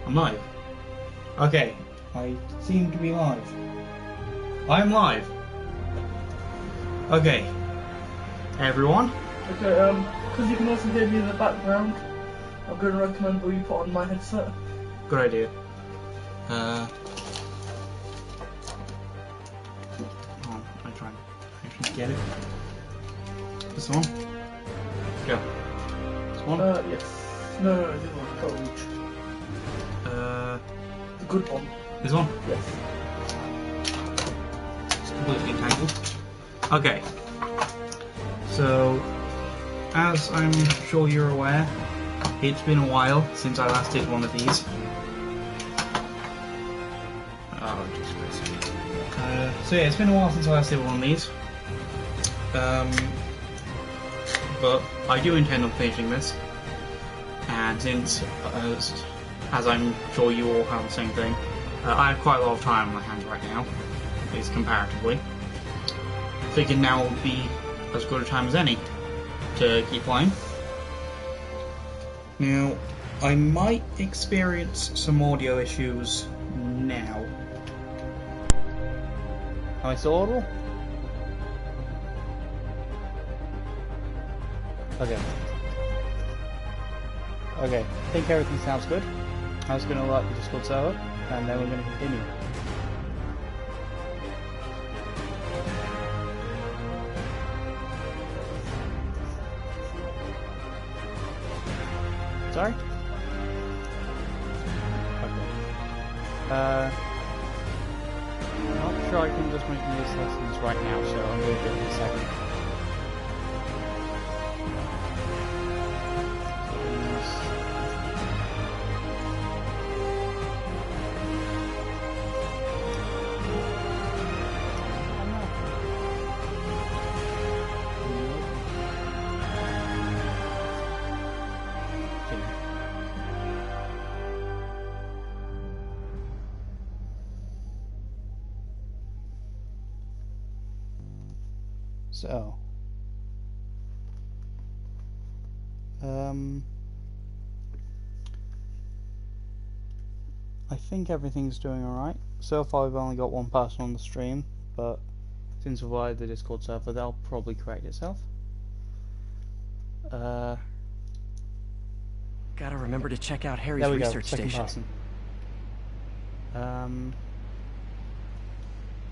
I'm live. Okay, I seem to be live. I'm live. Okay, everyone. Okay, because you can also hear me in the background, I'm going to recommend that you put on my headset. Good idea. Oh, I try and actually get it. This one? Go. This one? Yes. No, this one, can't reach. The good one. This one? Yes. It's completely entangled. Okay. So, as I'm sure you're aware, it's been a while since I last did one of these. Oh, Jesus Christ. So yeah, it's been a while since I last did one of these. But I do intend on finishing this. And since, as I'm sure you all have the same thing, I have quite a lot of time on my hands right now, at least comparatively. I figured now would be as good a time as any to keep playing. Now, I might experience some audio issues now. Am I still audible? Okay. Okay, I think everything sounds good. I was going to lock the Discord server, and then we're going to continue. Sorry? Okay. I'm not sure I can just make these lessons right now, so I'll move it in a second. So, I think everything's doing alright. So far we've only got one person on the stream, but since we've added the Discord server, that'll probably correct itself. Gotta remember to check out Harry's there we research go, second station. person.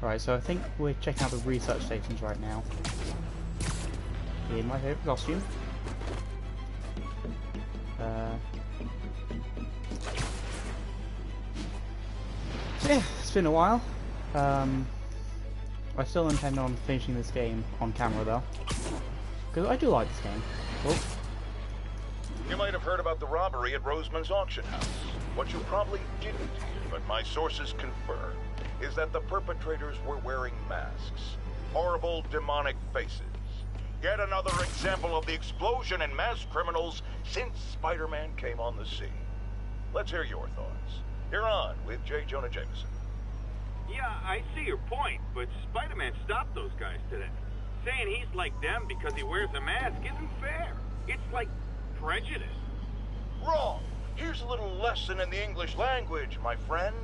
Right, so I think we're checking out the research stations right now. In my favourite costume. So yeah, it's been a while. I still intend on finishing this game on camera though, because I do like this game. Oh. You might have heard about the robbery at Roseman's auction house. What you probably didn't hear, but my sources confirm, is that the perpetrators were wearing masks. Horrible, demonic faces. Yet another example of the explosion in mass criminals since Spider-Man came on the scene. Let's hear your thoughts. You're on with J. Jonah Jameson. Yeah, I see your point, but Spider-Man stopped those guys today. Saying he's like them because he wears a mask isn't fair. It's like prejudice. Wrong. Here's a little lesson in the English language, my friend.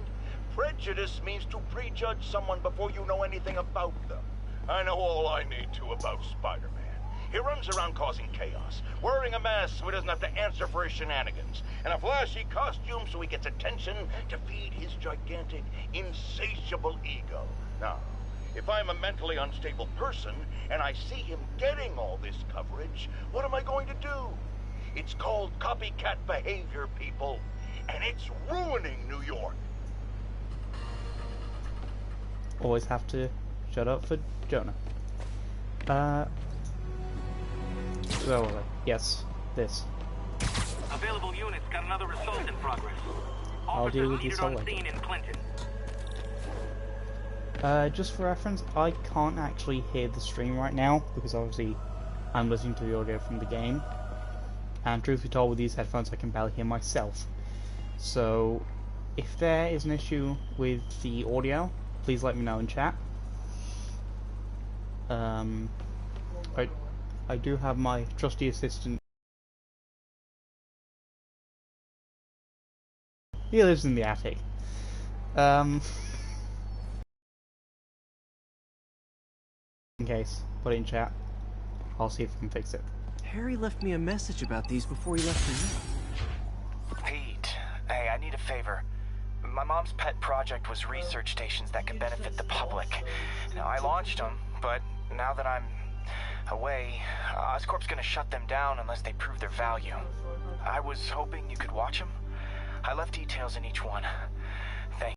Prejudice means to prejudge someone before you know anything about them. I know all I need to about Spider-Man. He runs around causing chaos, wearing a mask so he doesn't have to answer for his shenanigans, and a flashy costume so he gets attention to feed his gigantic, insatiable ego. Now, if I'm a mentally unstable person and I see him getting all this coverage, what am I going to do? It's called copycat behavior, people, and it's ruining New York. Always have to shut up for Jonah. So, yes, this. Available units got another assault in progress. I'll deal with the Officers assault needed on later. scene in Clinton. Just for reference, I can't actually hear the stream right now, because obviously I'm listening to the audio from the game. And truth be told, with these headphones I can barely hear myself. So, if there is an issue with the audio, please let me know in chat. I do have my trusty assistant He lives in the attic. In case, put it in chat. I'll see if I can fix it. Harry left me a message about these before he left for you. Pete, hey, I need a favor. My mom's pet project was research stations that could benefit the public. Now, I launched them, but now that I'm away, Oscorp's gonna shut them down unless they prove their value. I was hoping you could watch them. I left details in each one. Thank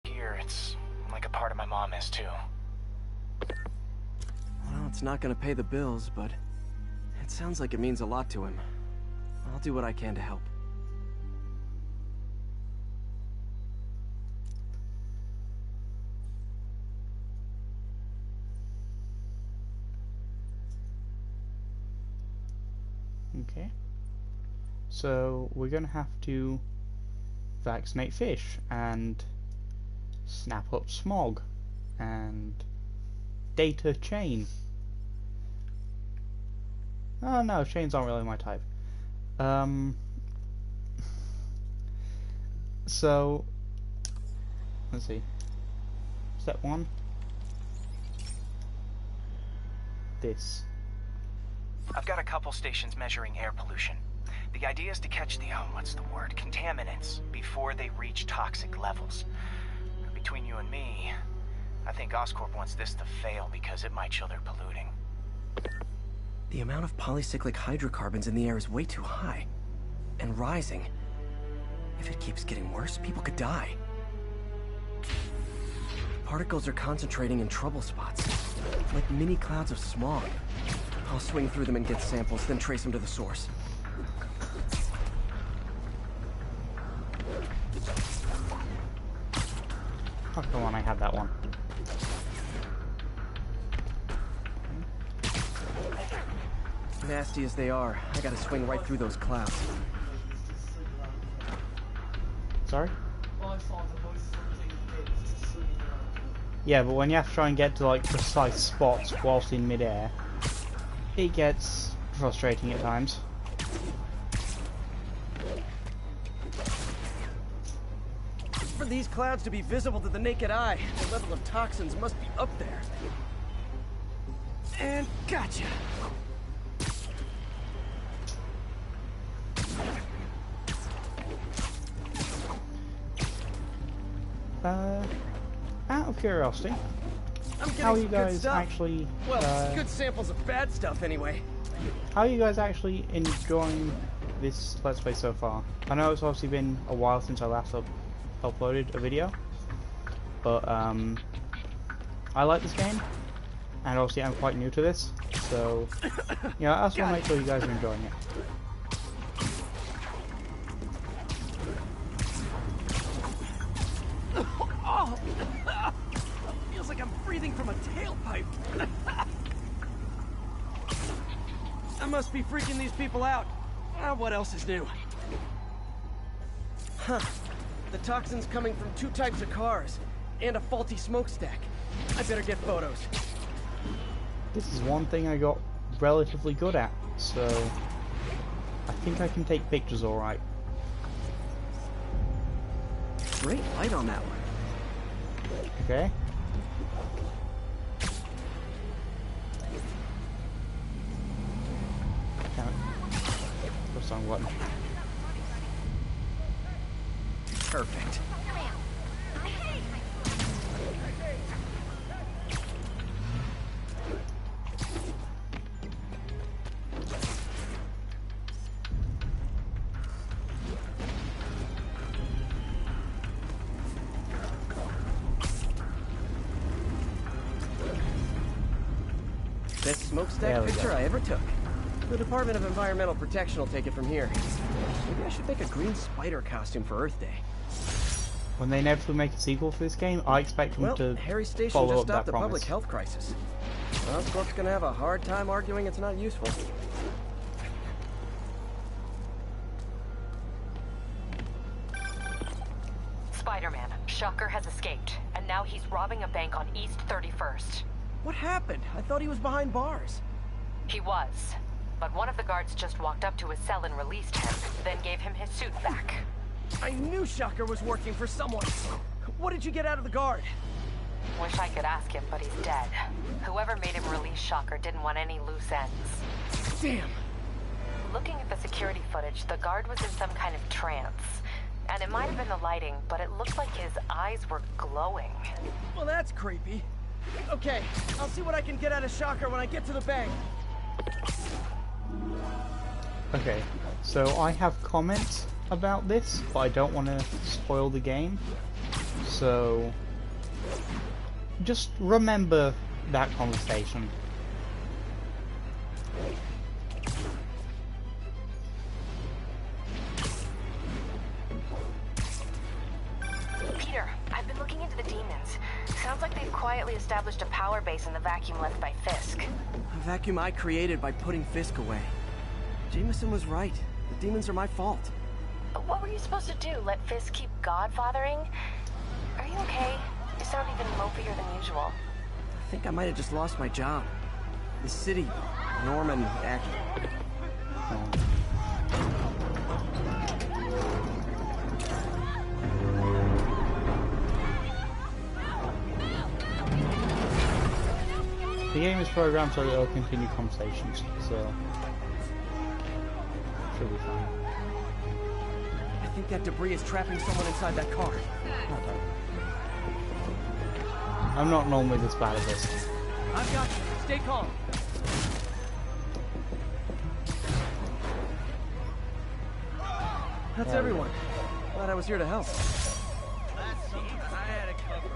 you. Here, it's like a part of my mom is too. Well, it's not gonna pay the bills, but it sounds like it means a lot to him. I'll do what I can to help. Okay. So we're gonna have to vaccinate fish and snap up smog and data chain. Oh no, chains aren't really my type. So let's see. Step 1. This. I've got a couple stations measuring air pollution. The idea is to catch the, contaminants before they reach toxic levels. Between you and me, I think Oscorp wants this to fail because it might show they're polluting. The amount of polycyclic hydrocarbons in the air is way too high. And rising. If it keeps getting worse, people could die. Particles are concentrating in trouble spots, like mini clouds of smog. I'll swing through them and get samples, then trace them to the source. Oh, come on, I had that one. Nasty as they are, I gotta swing right through those clouds. Sorry? Yeah, but when you have to try and get to like precise spots whilst in midair, it gets frustrating at times. For these clouds to be visible to the naked eye, the level of toxins must be up there. And gotcha! Out of curiosity, how are you guys actually? Well, good samples of bad stuff anyway. How are you guys actually enjoying this Let's Play so far? I know it's obviously been a while since I last uploaded a video, but I like this game, and obviously I'm quite new to this, so yeah, I just want to make sure you guys are enjoying it. Feels like I'm breathing from a tailpipe. I must be freaking these people out. What else is new? Huh. The toxin's coming from 2 types of cars, and a faulty smokestack. I better get photos. This is one thing I got relatively good at, so I think I can take pictures alright. Great light on that one. Okay. Press on button. Perfect. Best smokestack picture I ever took. The Department of Environmental Protection will take it from here. Maybe I should make a green spider costume for Earth Day. When they inevitably make a sequel for this game, I expect them to Harry Station follow just up that stopped the promise. public health crisis. Oscorp's gonna have a hard time arguing it's not useful. Spider-Man, Shocker has escaped, and now he's robbing a bank on East 31st. What happened? I thought he was behind bars. He was, but one of the guards just walked up to his cell and released him, then gave him his suit back. I knew Shocker was working for someone. What did you get out of the guard? Wish I could ask him, but he's dead. Whoever made him release Shocker didn't want any loose ends. Damn. Looking at the security footage, the guard was in some kind of trance. And it might have been the lighting, but it looked like his eyes were glowing. Well, that's creepy. Okay, I'll see what I can get out of Shocker when I get to the bank. Okay, so I have comments about this, but I don't want to spoil the game. So just remember that conversation. Peter, I've been looking into the demons. Sounds like they've quietly established a power base in the vacuum left by Fisk. A vacuum I created by putting Fisk away. Jameson was right. The demons are my fault. What were you supposed to do? Let Fisk keep godfathering? Are you okay? You sound even mopier than usual. I think I might have just lost my job. The city, Norman, The game is programmed so that it'll continue conversations, so should be fine. I think that debris is trapping someone inside that car. I'm not normally this bad at this. I've got you. Stay calm. That's everyone. Glad I was here to help. I had it covered.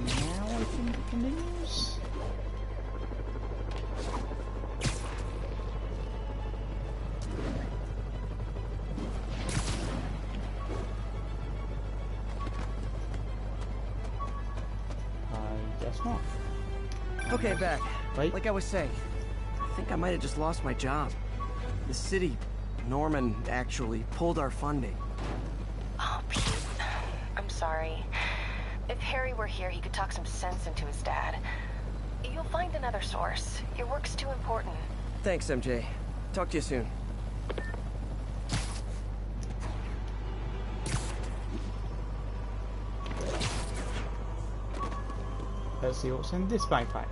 Now I think it continues. I guess not. Okay, back. Wait. Like I was saying, I think I might have just lost my job. The city, Norman, actually pulled our funding. Oh, Pete. I'm sorry. If Harry were here, he could talk some sense into his dad. You'll find another source. Your work's too important. Thanks, MJ. Talk to you soon. Let's see what's in this backpack.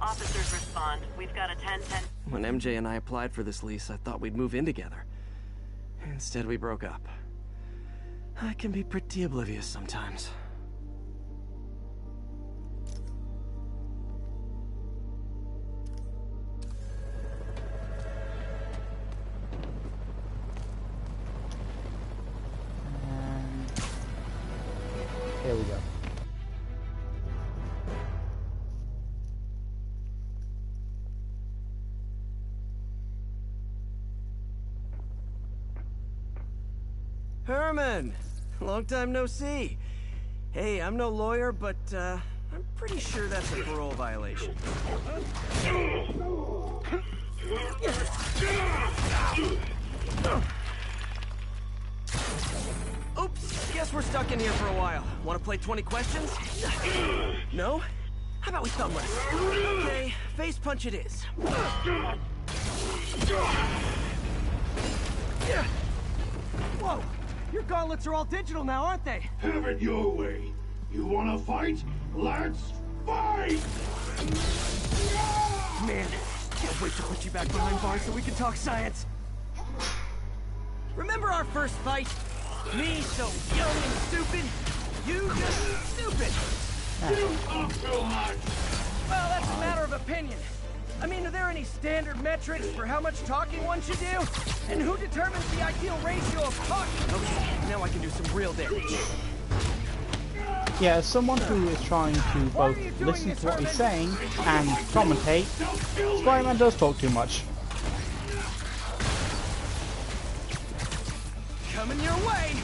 Officers respond. We've got a 10-10. When MJ and I applied for this lease, I thought we'd move in together. Instead, we broke up. I can be pretty oblivious sometimes. And here we go. Herman! Long time no see. Hey, I'm no lawyer, but I'm pretty sure that's a parole violation. Oops, guess we're stuck in here for a while. Want to play 20 questions? No? How about we thumb wrestle? Okay, face punch it is. Whoa! Your gauntlets are all digital now, aren't they? Have it your way. You wanna fight? Let's fight! Man, can't wait to put you back behind bars so we can talk science. Remember our first fight? Me so young and stupid, you just stupid. You talk too much! Well, that's a matter of opinion. I mean, are there any standard metrics for how much talking one should do? And who determines the ideal ratio of talking? Okay, now I can do some real damage. Yeah, as someone who is trying to both listen to what he's saying and commentate, Spider-Man does talk too much. Coming your way!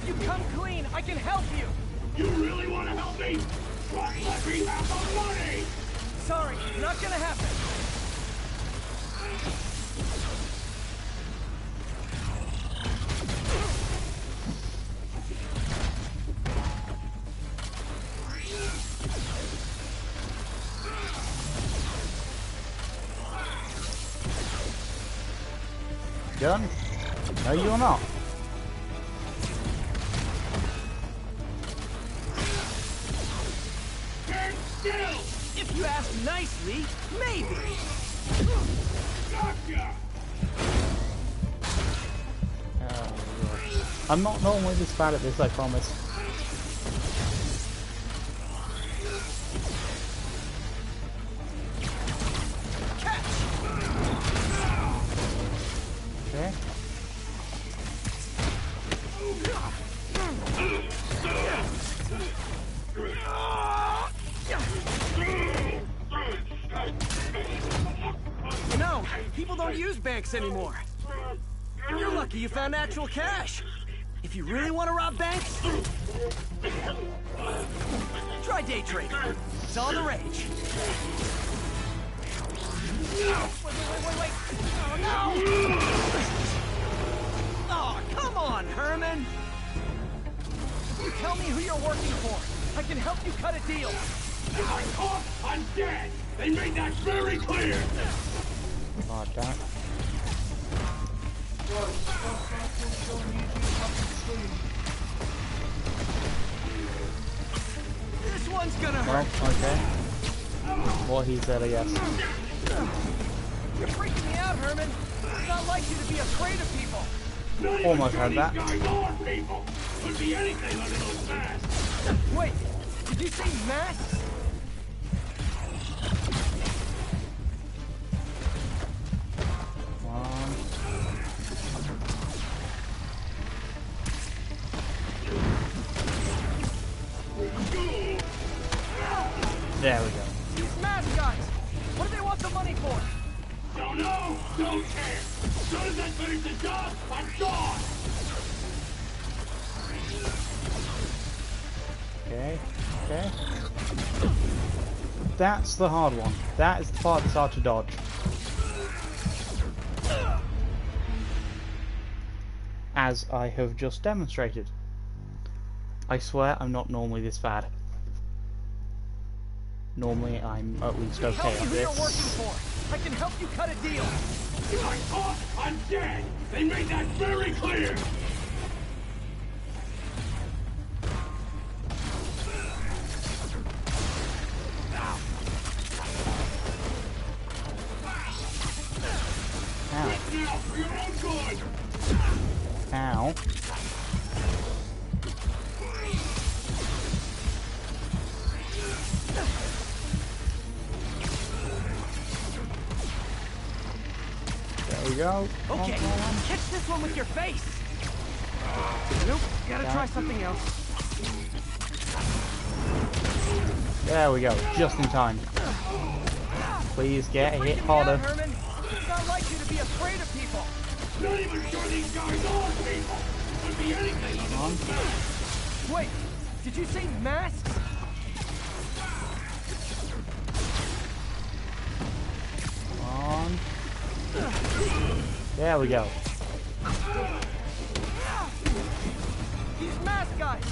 You come clean, I can help you! You really wanna help me? Try and let me have the money! Sorry, not gonna happen. gun? No, you're not. Stand still! If you ask nicely, maybe. Gotcha! Oh, Lord. I'm not normally this bad at this, I promise. Okay. You know, people don't use banks anymore. You're lucky you found actual cash. If you really want to rob banks, try day trading. It's all the rage. Wait. Oh, no! Oh, come on, Herman! You tell me who you're working for. I can help you cut a deal. If I talk, I'm dead! They made that very clear! Oh, damn. This one's gonna Well, hurt. okay. Well, he said, I guess. You're freaking me out, Herman. It's not like you to be afraid of people. Not Almost even had sure that. these guys are people! Could be anything under those masks! Wait, did you say masks? Come on. There we go. These mask guys. What do they want the money for? Don't know! Don't care! As soon as I finish the job, I'm gone! Okay. Okay. That's the hard one. That is the part that's hard to dodge. As I have just demonstrated. I swear I'm not normally this bad. Normally I'm at least okay Tell me at who you're this. working for. I can help you cut a deal. If I talk, I'm dead! They made that very clear! Ow. Now, for your own good! Ow. There we go. Come Okay, on. catch this one with your face. Nope, gotta try something else. There we go. Just in time. Please get hit Freaking me harder. out, Herman. It's not like you to be afraid of people. Not even sure these guys are people! Could be anything under those masks! Wait, did you say masks? Come on. There we go. These mask guys.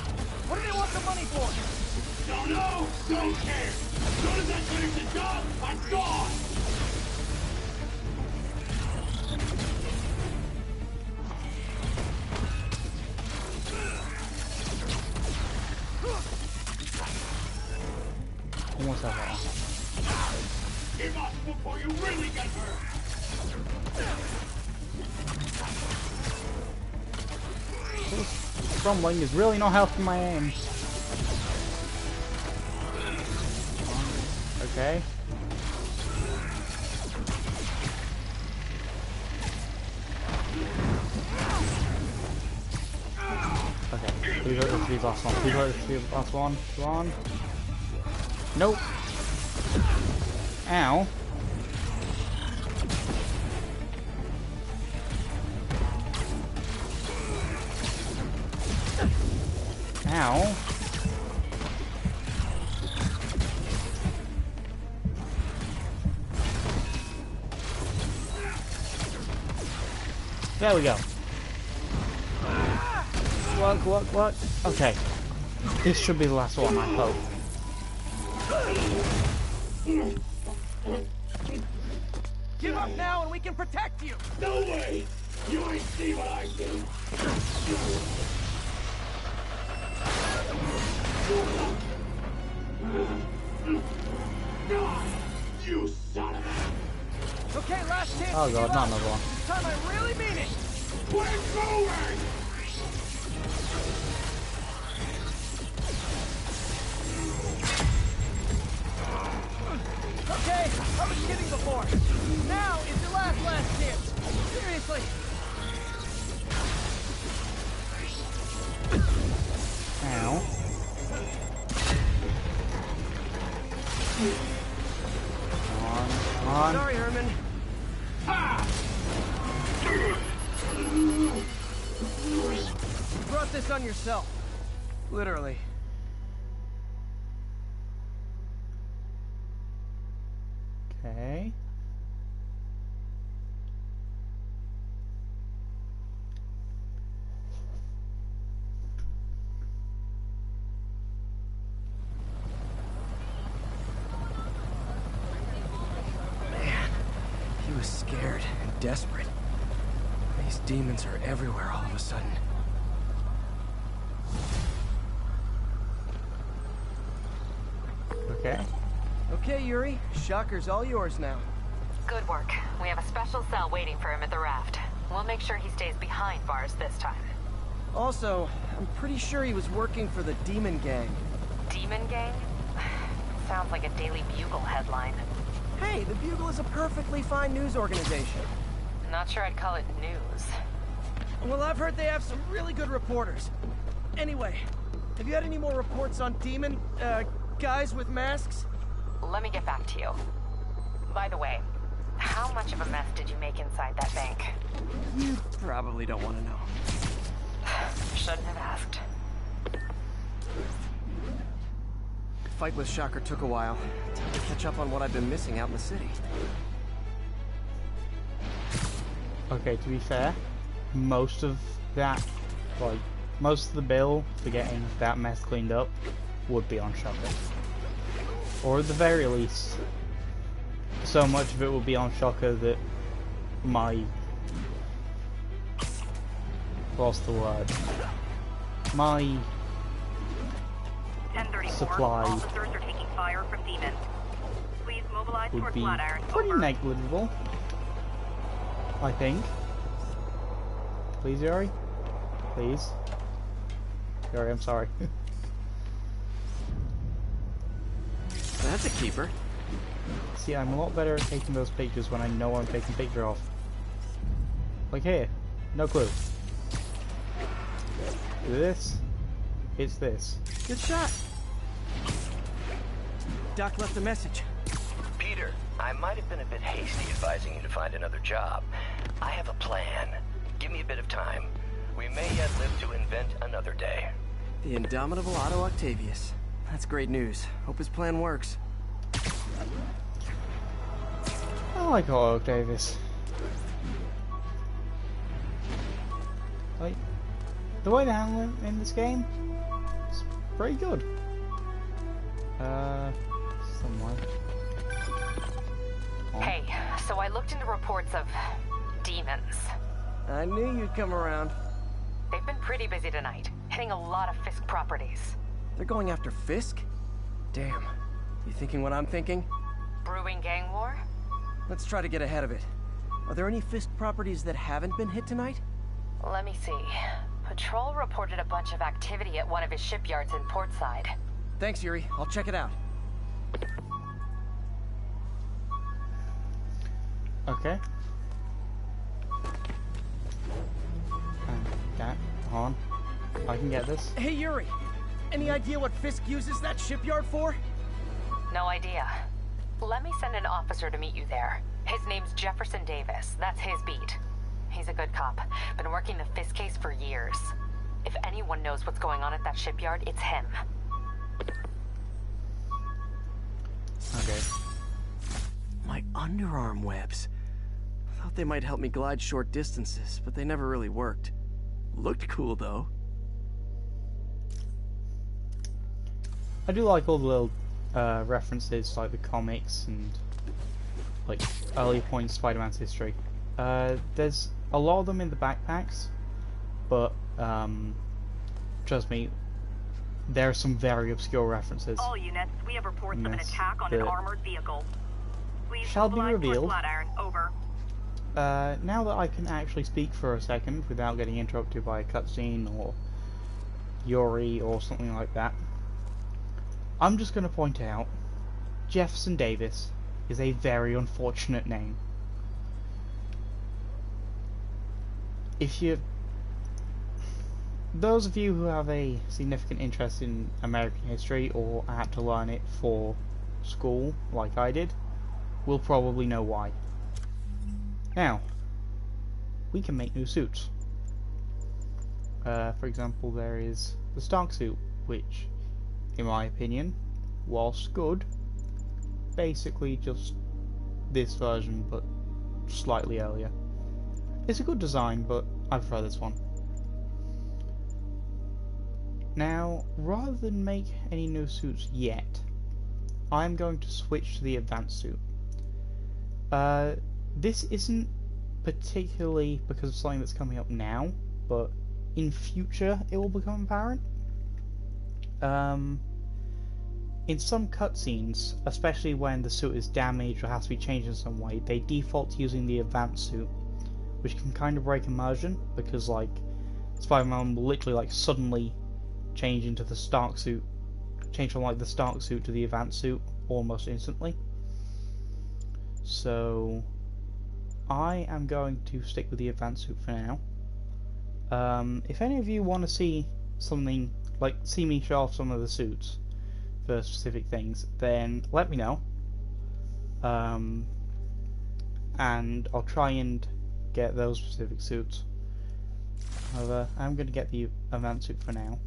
What do they want the money for? Don't know! Don't care! As soon as I finish the job, I'm gone! Almost have that one. Give up before you really get hurt! This crumbling is really not helping my aim. Okay. Okay, please let this be the last one. Please let this be the last one. Come on. Nope. Ow. Ow. There we go. What? Okay. This should be the last one, I hope. Give up now and we can protect you. No way! You ain't see what I do. You son of a... Okay, last chance Oh to god, give not up. another one. This time I really mean it. We're moving! Okay, I was kidding before. Now is your last chance. Seriously. Ow. Come on. Sorry, Herman. You brought this on yourself. Literally. Okay. Man, he was scared and desperate. These demons are everywhere all of a sudden. Okay. Okay, Yuri. Shocker's all yours now. Good work. We have a special cell waiting for him at the raft. We'll make sure he stays behind bars this time. Also, I'm pretty sure he was working for the Demon Gang. Demon Gang? Sounds like a Daily Bugle headline. Hey, the Bugle is a perfectly fine news organization. Not sure I'd call it news. Well, I've heard they have some really good reporters. Anyway, have you had any more reports on demon, guys with masks? Let me get back to you. By the way, how much of a mess did you make inside that bank? You probably don't want to know. Shouldn't have asked. Fight with Shocker took a while. Time to catch up on what I've been missing out in the city. Okay, to be fair, most of that, like, most of the bill for getting that mess cleaned up would be on Shocker. Or at the very least, so much of it would be on Shocker that my... what's the word? My 1034. supply Officers are taking fire from demons. Please mobilize would towards be Flatiron. pretty Over. negligible, I think. Please, Yuri? Please? Yuri, I'm sorry. That's a keeper. See, I'm a lot better at taking those pictures when I know I'm taking a picture of. Like here, no clue. This, it's this. Good shot. Doc left a message. Peter, I might have been a bit hasty advising you to find another job. I have a plan. Give me a bit of time. We may yet live to invent another day. The indomitable Otto Octavius. That's great news. Hope his plan works. I like Otto Davis. Like, the way they handle him in this game is pretty good. Somewhere. Oh. Hey, so I looked into reports of demons. I knew you'd come around. They've been pretty busy tonight, hitting a lot of Fisk properties. They're going after Fisk? Damn. You thinking what I'm thinking? Brewing gang war? Let's try to get ahead of it. Are there any Fisk properties that haven't been hit tonight? Let me see. Patrol reported a bunch of activity at one of his shipyards in Portside. Thanks, Yuri. I'll check it out. Okay. That on. I can get this. Hey, Yuri. Any idea what Fisk uses that shipyard for? No idea. Let me send an officer to meet you there. His name's Jefferson Davis. That's his beat. He's a good cop. Been working the Fisk case for years. If anyone knows what's going on at that shipyard, it's him. Okay. My underarm webs. Thought they might help me glide short distances, but they never really worked. Looked cool, though. I do like all the little references, like the comics and like early points Spider-Man's history. There's a lot of them in the backpacks, but trust me, there are some very obscure references. All units, we have reports of an attack on an armored vehicle. Please shall be mobilize toward revealed. Flatiron. Over. Now that I can actually speak for a second without getting interrupted by a cutscene or Yuri or something like that, I'm just going to point out Jefferson Davis is a very unfortunate name. Those of you who have a significant interest in American history or had to learn it for school, like I did, will probably know why. Now, we can make new suits. For example, there is the Stark suit, which, in my opinion, whilst good, basically just this version, but slightly earlier. It's a good design, but I prefer this one. Now, rather than make any new suits yet, I am going to switch to the advanced suit. This isn't particularly because of something that's coming up now, but in future it will become apparent. In some cutscenes, especially when the suit is damaged or has to be changed in some way, they default to using the advanced suit, which can kind of break immersion, because like Spider-Man will literally like suddenly change into the Stark suit, change from like the Stark suit to the advanced suit almost instantly. So I am going to stick with the advanced suit for now. If any of you want to see something, like see me show off some of the suits for specific things, then let me know. And I'll try and get those specific suits. However, I'm going to get the advanced suit for now.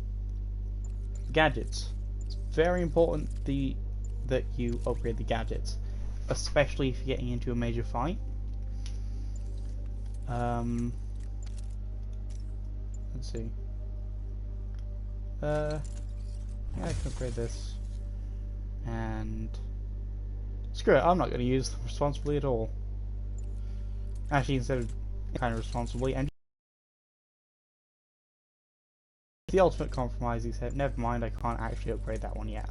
Gadgets. It's very important that you upgrade the gadgets, especially if you're getting into a major fight. Let's see. Yeah, I can upgrade this. And screw it, I'm not going to use them responsibly at all. Actually, instead of kind of responsibly, and the ultimate compromise, except never mind, I can't actually upgrade that one yet.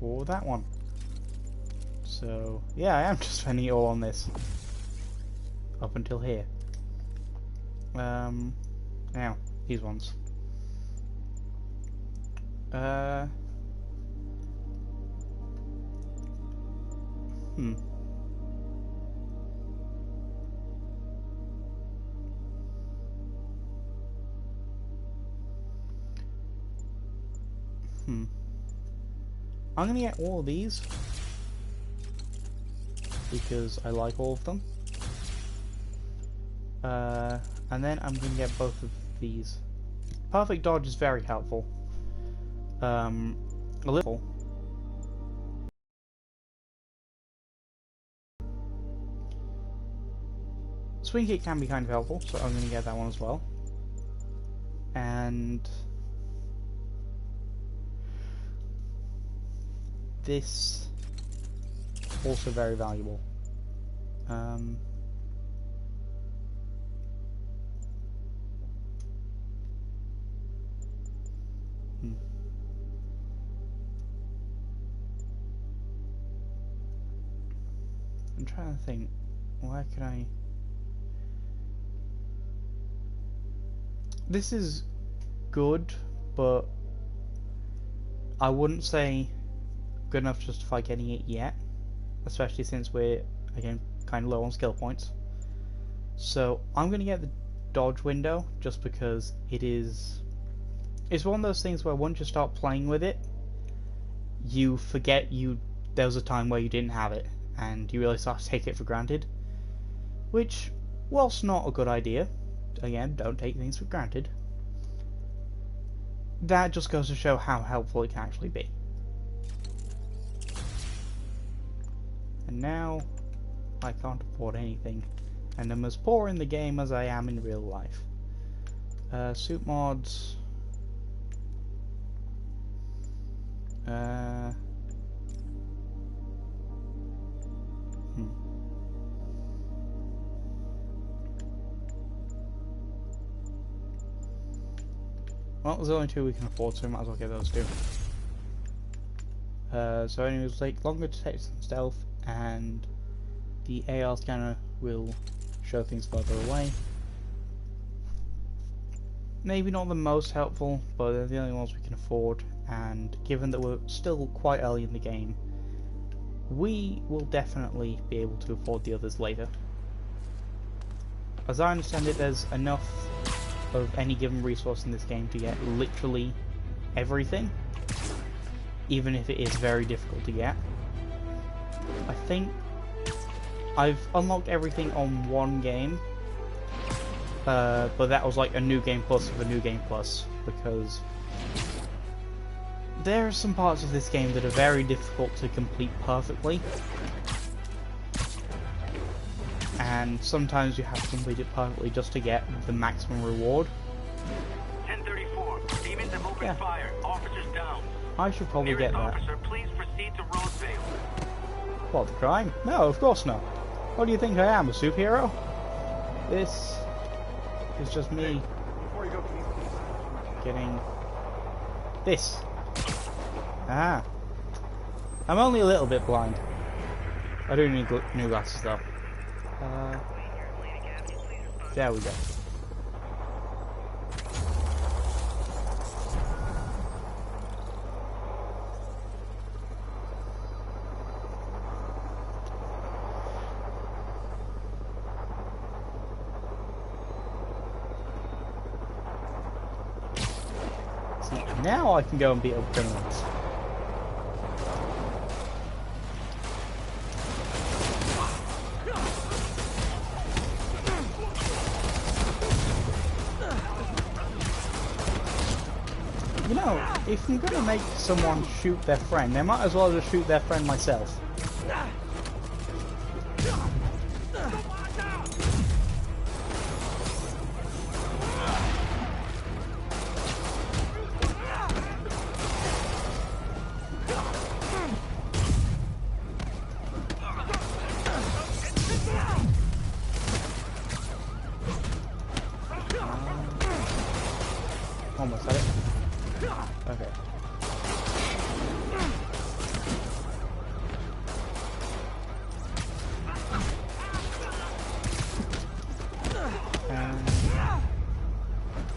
Or that one. So yeah, I am just spending it all on this up until here. Now these ones. I'm gonna get all of these because I like all of them. And then I'm gonna get both of these. Perfect dodge is very helpful. A little. Swing kick can be kind of helpful, so I'm gonna get that one as well. And this also very valuable. I'm trying to think, where can I... This is good, but I wouldn't say good enough to justify getting it yet, especially since we're, again, kind of low on skill points. So I'm going to get the dodge window just because it's one of those things where once you start playing with it, you forget there was a time where you didn't have it, and you really start to take it for granted, which, whilst not a good idea, again, don't take things for granted, that just goes to show how helpful it can actually be. And now I can't afford anything, and I'm as poor in the game as I am in real life. Suit mods. Well, there's only 2 we can afford, so we might as well get those 2. So anyway, it'll take longer to detect some stealth, and the AR scanner will show things further away. Maybe not the most helpful, but they're the only ones we can afford, and given that we're still quite early in the game, we will definitely be able to afford the others later. As I understand it, there's enough of any given resource in this game to get literally everything, even if it is very difficult to get. I think I've unlocked everything on one game, but that was like a new game plus of a new game plus, because there are some parts of this game that are very difficult to complete perfectly, and sometimes you have to complete it perfectly just to get the maximum reward. 1034. Demons have opened fire. Officers down. I should probably get that. Officer, please proceed to Roseville. What, the crime? No, of course not. What do you think I am, a superhero? This is just me getting this. Ah. I'm only a little bit blind. I do need new glasses though. There we go. See, now I can go and beat up criminals. You know, if I'm gonna make someone shoot their friend, they might as well just shoot their friend myself. Almost had it. Okay.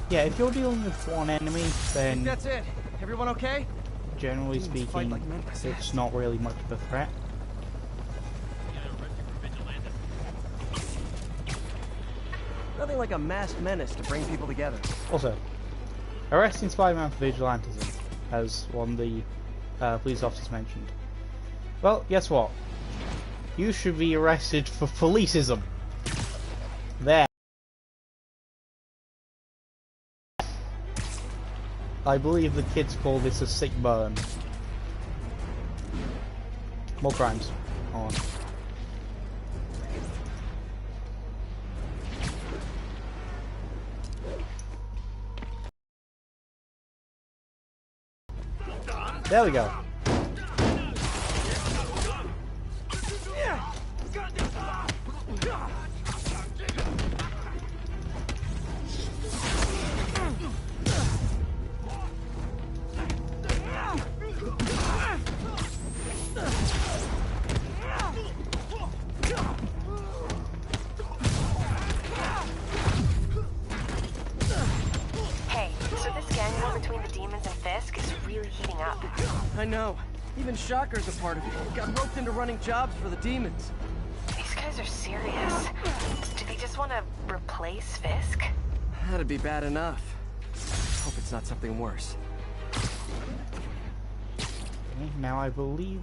Yeah, if you're dealing with one enemy, then that's it. Everyone okay? Generally speaking, it's not really much of a threat. Nothing like a masked menace to bring people together. Also, arresting Spider-Man for vigilantism, as one of the police officers mentioned. Well, guess what? You should be arrested for policeism. There. I believe the kids call this a sick burn. More crimes. On. There we go. Hey, so this gang war between the demons and Fisk is really heating up. I know. Even Shocker's a part of it. Got roped into running jobs for the demons. These guys are serious. Do they just want to replace Fisk? That'd be bad enough. Hope it's not something worse. Okay, now I believe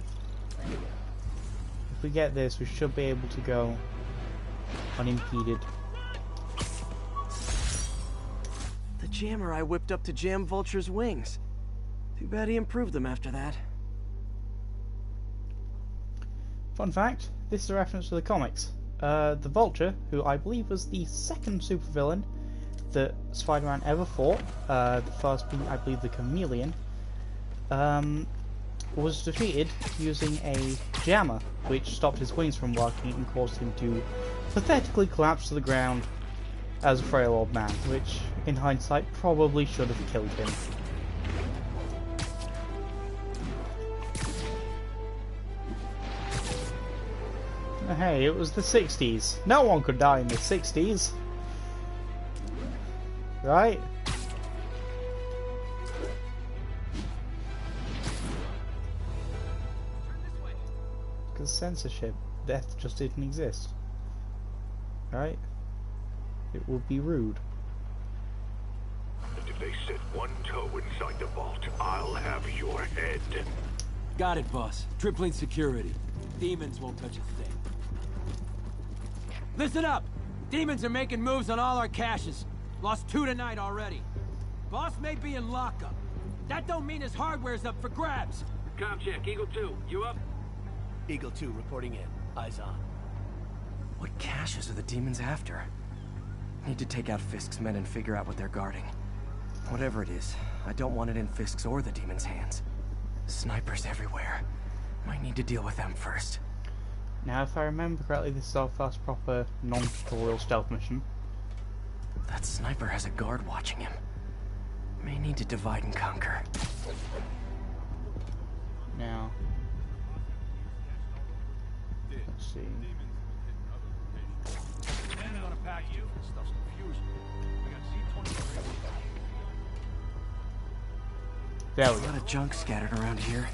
if we get this, we should be able to go unimpeded. The jammer I whipped up to jam Vulture's wings. Too bad he improved them after that. Fun fact, this is a reference to the comics. The Vulture, who I believe was the second supervillain that Spider-Man ever fought, the first being, I believe, the Chameleon, was defeated using a jammer, which stopped his wings from working and caused him to pathetically collapse to the ground as a frail old man, which in hindsight, probably should have killed him. Hey, it was the 60s. No one could die in the 60s. Right? Because censorship, death just didn't exist. Right? It would be rude. If they set one toe inside the vault, I'll have your head. Got it, boss. Tripling security. Demons won't touch a thing. Listen up! Demons are making moves on all our caches. Lost 2 tonight already. Boss may be in lockup. That don't mean his hardware's up for grabs. Com check, Eagle 2, you up? Eagle 2 reporting in. Eyes on. What caches are the demons after? Need to take out Fisk's men and figure out what they're guarding. Whatever it is, I don't want it in Fisk's or the demons' hands. Snipers everywhere. Might need to deal with them first. Now, if I remember correctly, this is our first proper non-tutorial stealth mission. That sniper has a guard watching him. May need to divide and conquer. Now, let's see. There we go. A lot of junk scattered around here.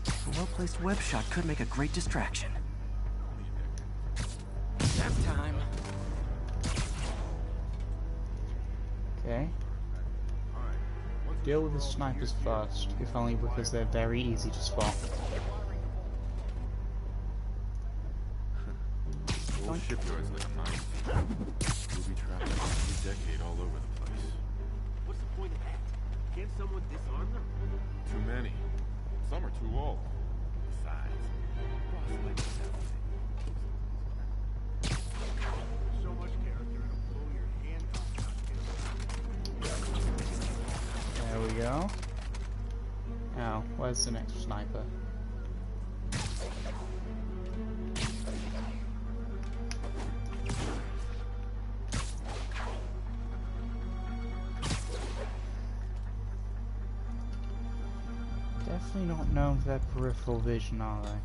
A well-placed web shot could make a great distraction. Nap time. Okay. Deal with the snipers first, if only because they're very easy to spot. Whole shipyard's like a mine. Booby trapped for a decade all over the place. What's the point of that? Can't someone disarm them? Too many. Some are too old. Besides, So much character, it'll blow your hand off. There we go. Now, where's the next sniper? Definitely not known for their peripheral vision, are they?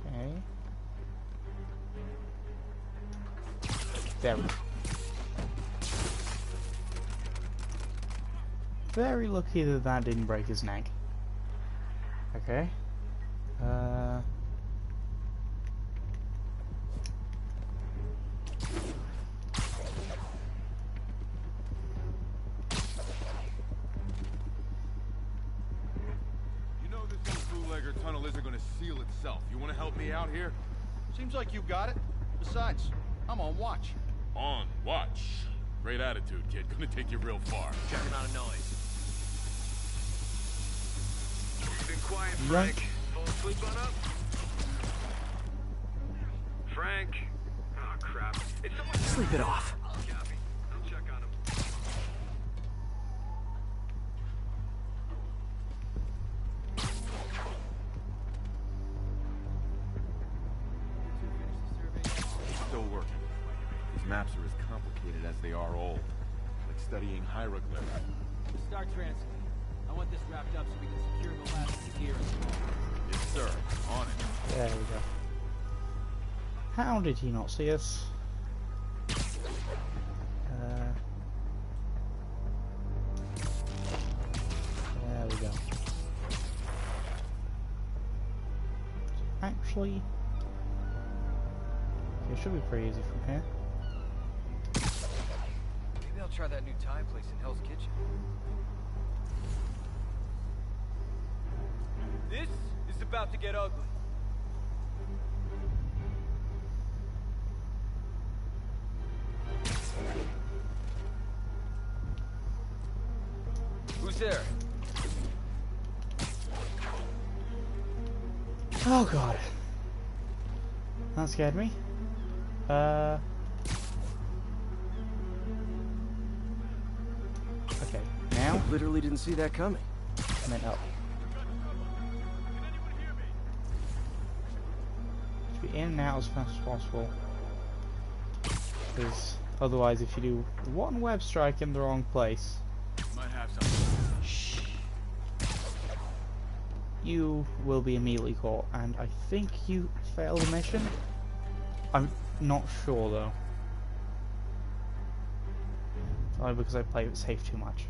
Okay. There we go. Very lucky that that didn't break his neck. Okay. You know this bootlegger tunnel isn't gonna seal itself. You wanna help me out here? Seems like you got it. Besides, I'm on watch. On watch. Great attitude, kid. Gonna take you real far. Checking out a noise. Been quiet, Frank. Fall asleep on up? Frank? Oh, crap. It's someone... Sleep it off. Copy. I'll check on him. Still working. These maps are as complicated as they are old. Like studying hieroglyphs. Start transit. I want this wrapped up so we can secure the last of the gear and small. Yes, sir. On it. There we go. How did he not see us? There we go. Actually, it should be pretty easy from here. Maybe I'll try that new Thai place in Hell's Kitchen. This is about to get ugly. Who's there? Oh god. That scared me. Okay. now. Literally didn't see that coming. And then up. Should be in and out as fast as possible. Because otherwise, if you do one web strike in the wrong place, Might have something. shh, you will be immediately caught. And I think you failed the mission. I'm not sure though. Only because I play it safe too much.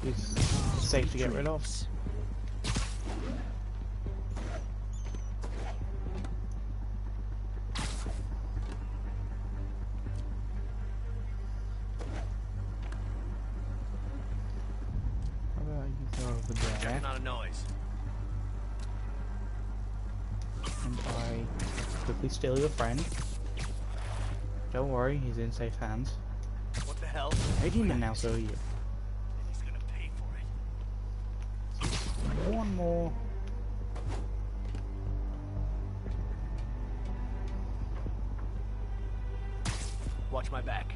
It's safe to get rid of. How about you go over there? Checking on a noise. And I quickly steal your friend. Don't worry, he's in safe hands. What the hell? And now so are you. He's gonna pay for it. One more. Watch my back.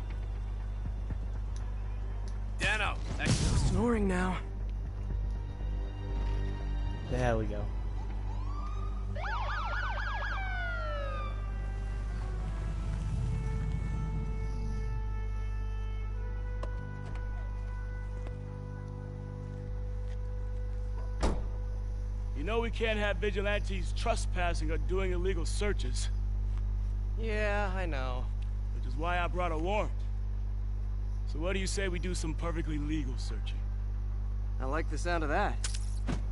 Dano, that's snoring now. There we go. You know we can't have vigilantes trespassing or doing illegal searches. Yeah, I know. Which is why I brought a warrant. So what do you say we do some perfectly legal searching? I like the sound of that.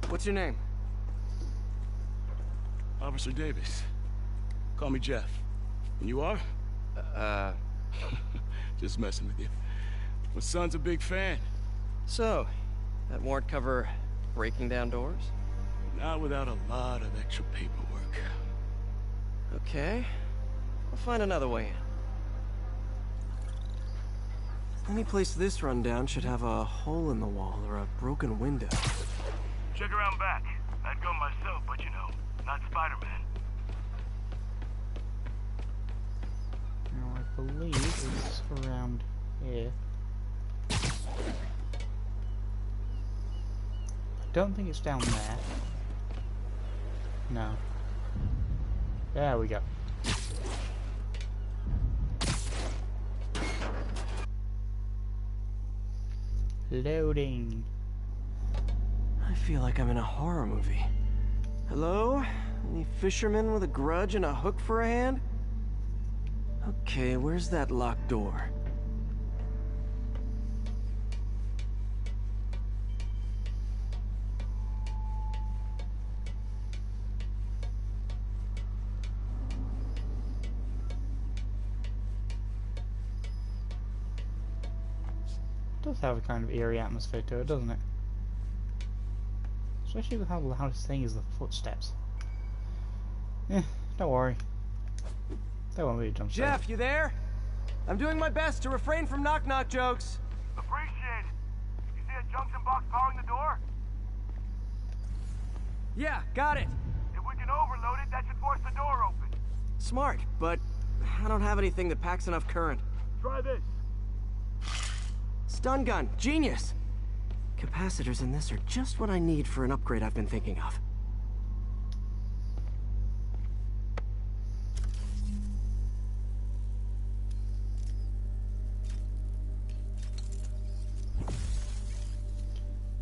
What's your name? Officer Davis. Call me Jeff. And you are? Just messing with you. My son's a big fan. So, that warrant cover breaking down doors? Not without a lot of extra paperwork. Okay. I'll find another way in. Any place this rundown should have a hole in the wall or a broken window. Check around back. I'd go myself, but you know, not Spider-Man. Now I believe it's around here. I don't think it's down there. No. There we go. Loading. I feel like I'm in a horror movie. Hello? Any fisherman with a grudge and a hook for a hand? Okay, where's that locked door? It does have a kind of eerie atmosphere to it, doesn't it? Especially with how the loudest thing is the footsteps. Eh, don't worry. That won't be a jump scare. Jeff, you there? I'm doing my best to refrain from knock-knock jokes. Appreciate it. You see a junction box powering the door? Yeah, got it. If we can overload it, that should force the door open. Smart, but I don't have anything that packs enough current. Try this. Stun gun, genius! Capacitors in this are just what I need for an upgrade I've been thinking of.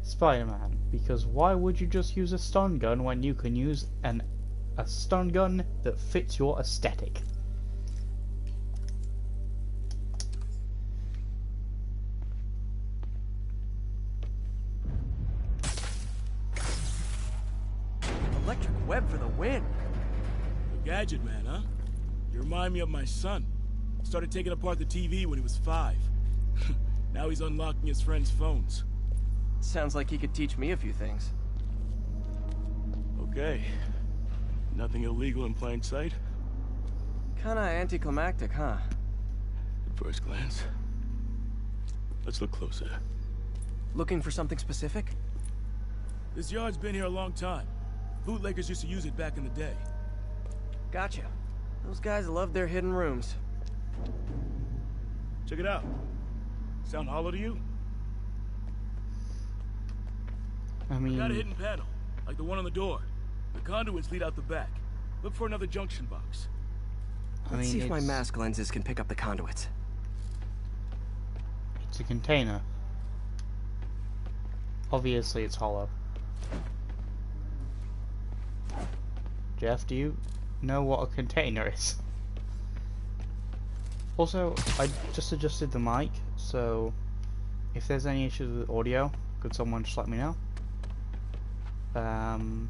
Spider-Man, because why would you just use a stun gun when you can use a stun gun that fits your aesthetic? Electric web for the win. A gadget man, huh? You remind me of my son. Started taking apart the TV when he was 5. Now he's unlocking his friends' phones. Sounds like he could teach me a few things. Okay. Nothing illegal in plain sight? Kinda anticlimactic, huh? First glance. Let's look closer. Looking for something specific? This yard's been here a long time. Bootleggers used to use it back in the day. Gotcha. Those guys love their hidden rooms. Check it out. Sound hollow to you? I mean... Got a hidden panel, like the one on the door. The conduits lead out the back. Look for another junction box. Let's see if my mask lenses can pick up the conduits. It's a container. Obviously it's hollow. Jeff, do you know what a container is? Also, I just adjusted the mic, so if there's any issues with audio, could someone just let me know? Thanks.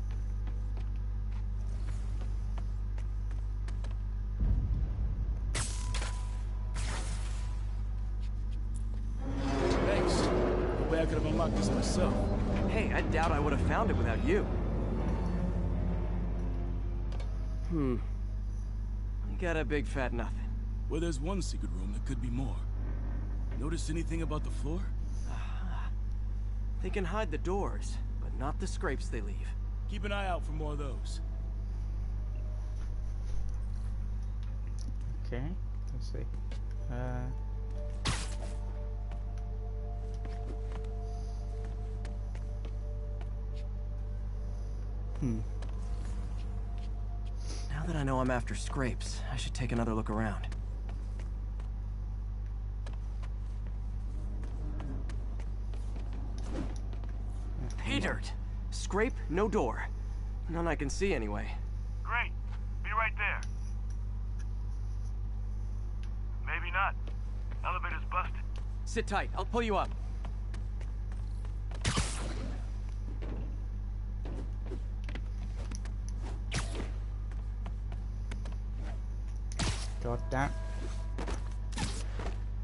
No way I could have unlocked this myself. Hey, I doubt I would have found it without you. You got a big fat nothing. Well, there's one secret room that could be more. Notice anything about the floor? They can hide the doors, but not the scrapes they leave. Keep an eye out for more of those. Okay, let's see. Now that I know I'm after scrapes, I should take another look around. Pay dirt! Scrape, no door. None I can see anyway. Great. Be right there. Maybe not. Elevator's busted. Sit tight, I'll pull you up. Got that.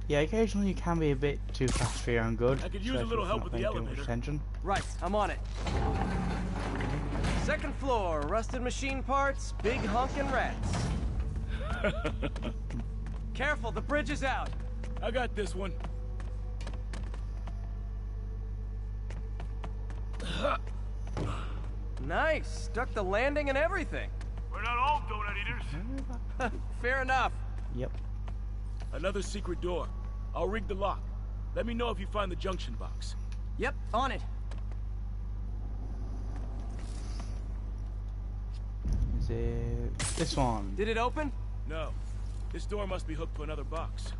Yeah, occasionally you can be a bit too fast for your own good. I could use a little help with the elevator. Attention. Right, I'm on it. Second floor, rusted machine parts, big honkin' rats. Careful, the bridge is out. I got this one. Nice, stuck the landing and everything. We're not all donut eaters. Fair enough. Yep. Another secret door. I'll rig the lock. Let me know if you find the junction box. Yep, on it. Is it this one? Did it open? No. This door must be hooked to another box.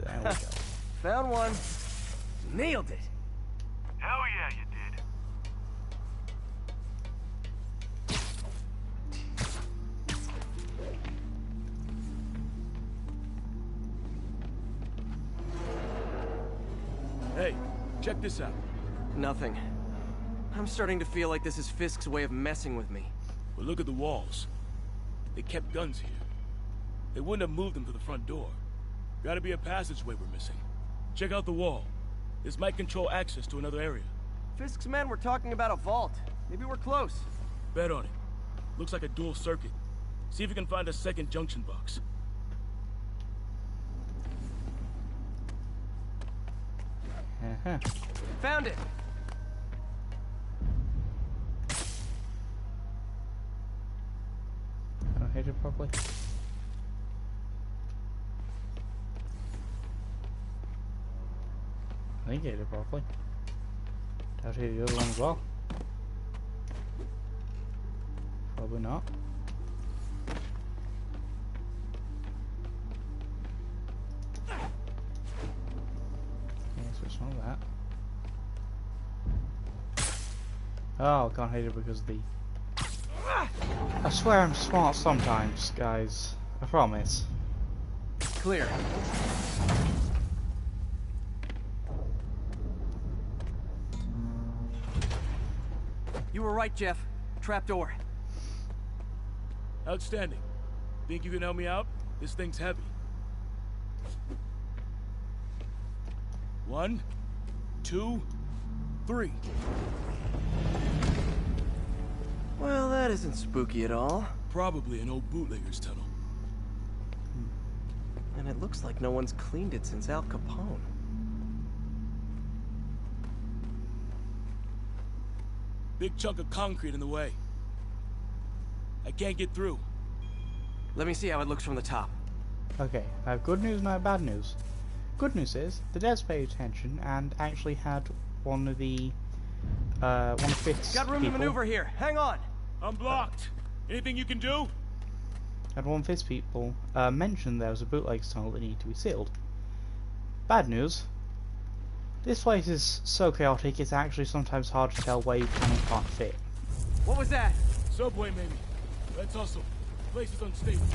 There we go. Found one. Nailed it. Hell yeah, you did. Hey, check this out. Nothing. I'm starting to feel like this is Fisk's way of messing with me. But look at the walls. They kept guns here. They wouldn't have moved them to the front door. Gotta be a passageway we're missing. Check out the wall. This might control access to another area. Fisk's men were talking about a vault. Maybe we're close. Bet on it. Looks like a dual circuit. See if you can find a second junction box. Found it. I don't hit it properly. I think I hit it properly. Doubt I hit the other one as well. Probably not. It's not that. Oh, I can't hit it because of the... I swear I'm smart sometimes, guys. I promise. Clear. You were right, Jeff. Trapdoor. Outstanding. Think you can help me out? This thing's heavy. 1, 2, 3. Well, that isn't spooky at all. Probably an old bootlegger's tunnel. And it looks like no one's cleaned it since Al Capone. Big chunk of concrete in the way. I can't get through. Let me see how it looks from the top. Okay, I have good news and I have bad news. Good news is the devs paid attention and actually had one of Fitz Got room to maneuver here. Hang on. I'm blocked. Anything you can do? Had one of Fitz people mention there was a bootlegger's tunnel that needed to be sealed. Bad news. This place is so chaotic it's actually sometimes hard to tell where you can and can't fit. What was that? Subway, maybe. Let's hustle. The place is unstable.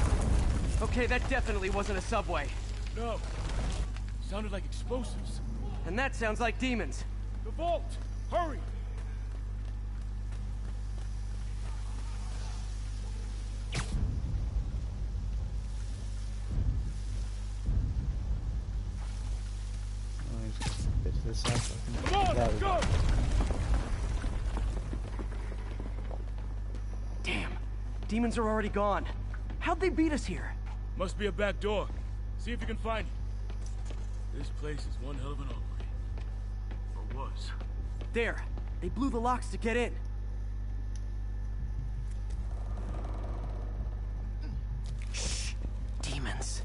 Okay, that definitely wasn't a subway. No. Sounded like explosives. And that sounds like demons. The vault! Hurry! Bit to the side, so I Come on, there we go! Damn. Demons are already gone. How'd they beat us here? Must be a back door. See if you can find it. This place is one hell of an armory. Or was. There. They blew the locks to get in. Shh. Demons.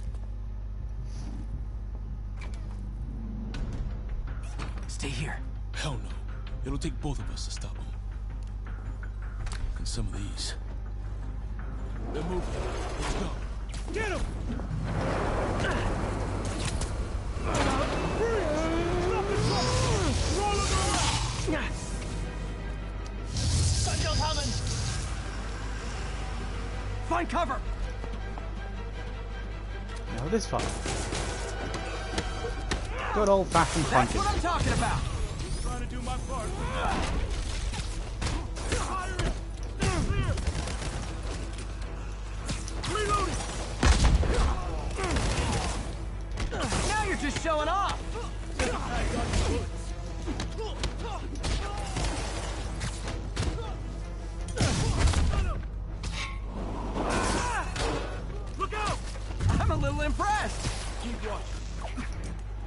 Stay here. Hell no. It'll take both of us to stop them. And some of these. They're moving. Let's go. Get him! Find cover! Now this far. Good old-fashioned punches. That's what I'm talking about! Just trying to do my part. Now you're just showing off! Look out! I'm a little impressed! Keep watching.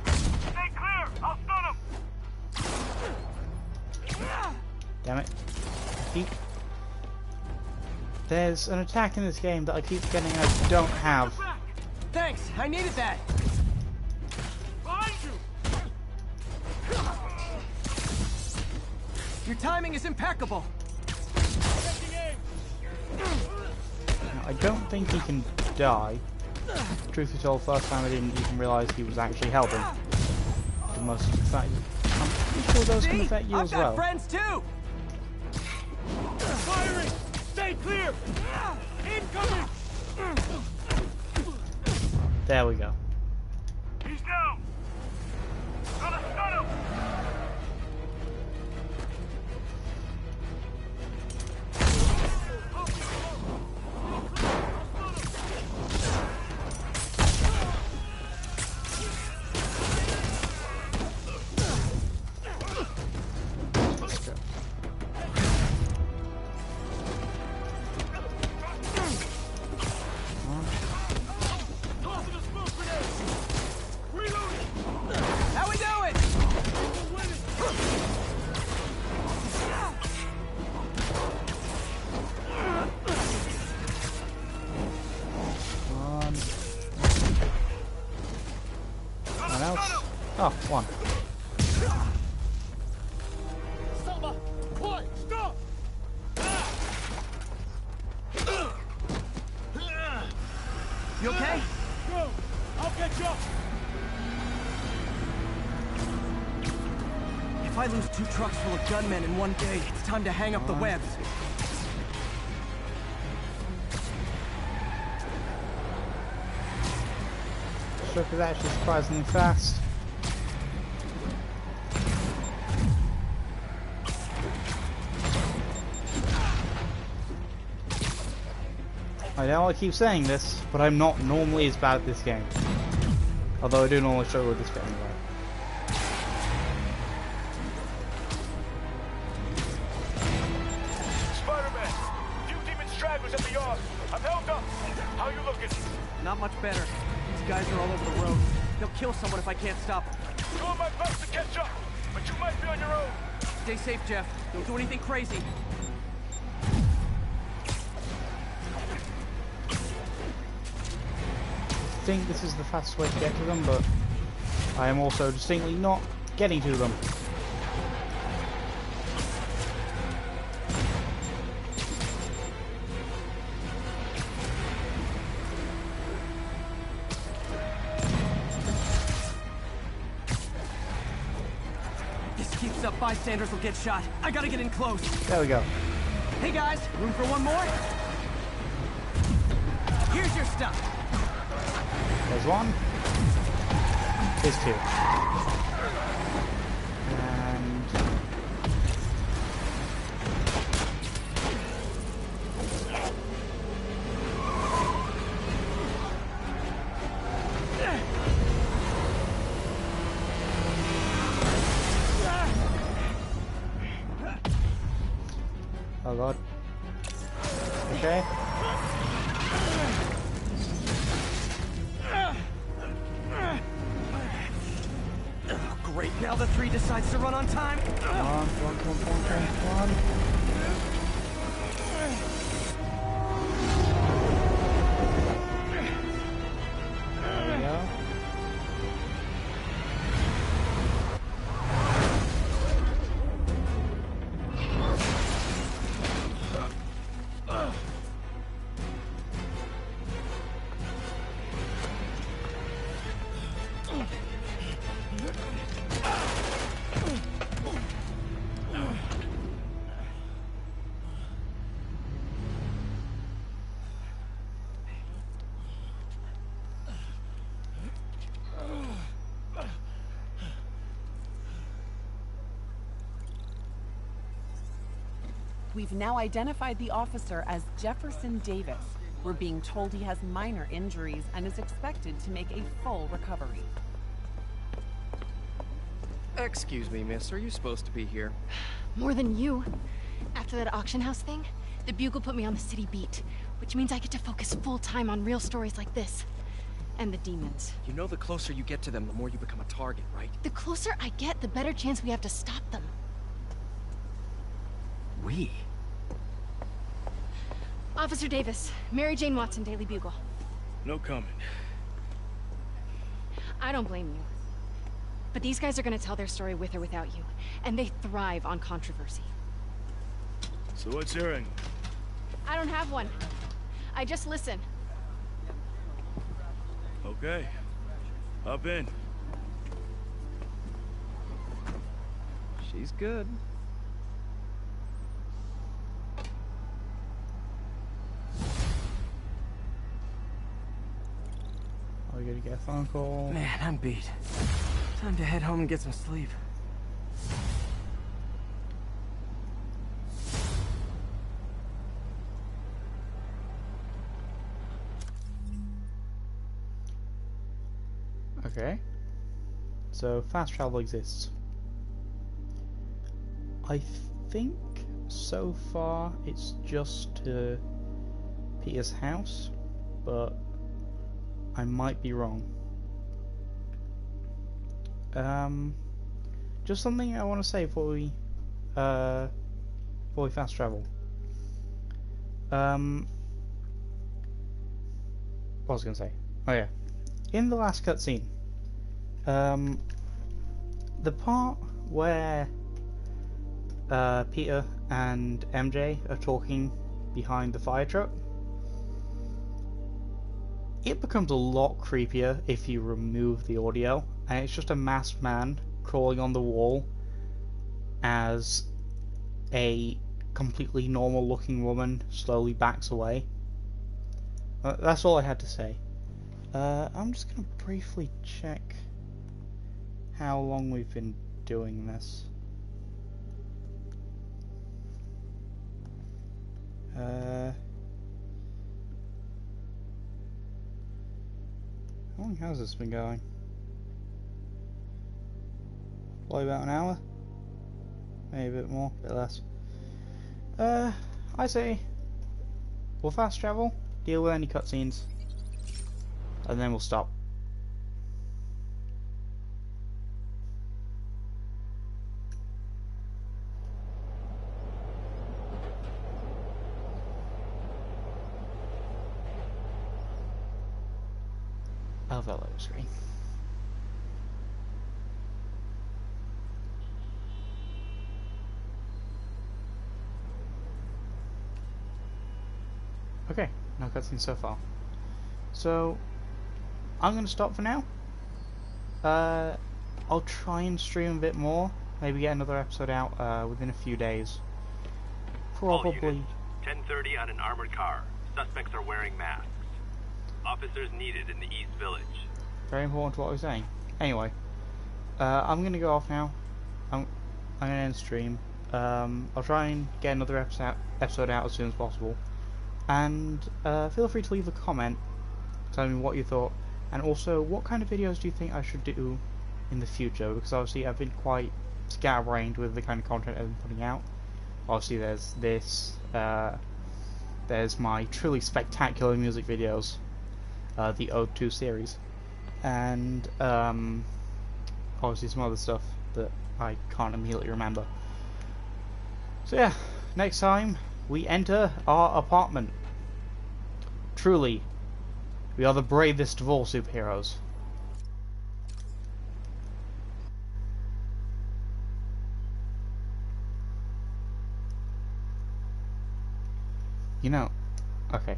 Stay clear! I'll stun him! Damn it. There's an attack in this game that I keep forgetting I don't have. Thanks, I needed that! Behind you! Your timing is impeccable! Now, I don't think he can die. Truth be told, first time I didn't even realise he was actually helping. The most fact, I'm pretty sure those can affect you I've as got well. friends too! Firing! Stay clear! Incoming! There we go. He's down! Gotta stun him! Let's go. How we doing? One else? Oh, one. Selma! Quiet! Stop! You okay? Go! I'll catch up! If I lose 2 trucks full of gunmen in one day, it's time to hang up the webs. Truck is actually surprisingly fast. I know I keep saying this, but I'm not normally as bad at this game. Although I do normally struggle with this bit anyway. Spider-Man, How you looking? Not much better. These guys are all over the road. They'll kill someone if I can't stop them. Doing my best to catch up, but you might be on your own. Stay safe, Jeff. Don't do anything crazy. I think this is the fastest way to get to them, but I am also distinctly not getting to them. This keeps up, bystanders will get shot. I gotta get in close. There we go. Hey guys, room for one more? Here's your stuff. There's one. There's two. Oh god. Okay. Great, now the 3 decides to run on time. One. There we go. We've now identified the officer as Jefferson Davis. We're being told he has minor injuries and is expected to make a full recovery. Excuse me, miss. Are you supposed to be here? More than you. After that auction house thing, the Bugle put me on the city beat, which means I get to focus full time on real stories like this. And the demons. You know the closer you get to them, the more you become a target, right? The closer I get, the better chance we have to stop them. We? Officer Davis, Mary Jane Watson, Daily Bugle. No comment. I don't blame you. But these guys are gonna tell their story with or without you, and they thrive on controversy. So what's your angle? I don't have one. I just listen. Okay. Hop in. She's good. I gotta get a phone call. Man, I'm beat. Time to head home and get some sleep. Okay. So fast travel exists. I think so far it's just to Peter's house, but I might be wrong. Just something I want to say before we fast travel. What was I gonna say? Oh yeah, in the last cutscene, the part where Peter and MJ are talking behind the fire truck, it becomes a lot creepier if you remove the audio, and it's just a masked man crawling on the wall as a completely normal looking woman slowly backs away. That's all I had to say. I'm just gonna briefly check how long we've been doing this. How long has this been going? Probably about an hour? Maybe a bit more, a bit less. I say we'll fast travel deal with any cutscenes, and then we'll stop. Of that load screen. Okay, no cutscenes so far. So I'm gonna stop for now. I'll try and stream a bit more. Maybe get another episode out within a few days. Probably. 10:30 on an armored car. Suspects are wearing masks. Officers needed in the East Village. Very important to what I was saying. Anyway, I'm gonna go off now. I'm gonna end stream. I'll try and get another episode out as soon as possible. And feel free to leave a comment, tell me what you thought, and also what kind of videos do you think I should do in the future, because obviously I've been quite scatterbrained with the kind of content I've been putting out. Obviously there's this, there's my truly spectacular music videos, the Ode 2 series, and obviously some other stuff that I can't immediately remember. So yeah, next time we enter our apartment. Truly, we are the bravest of all superheroes. You know, okay.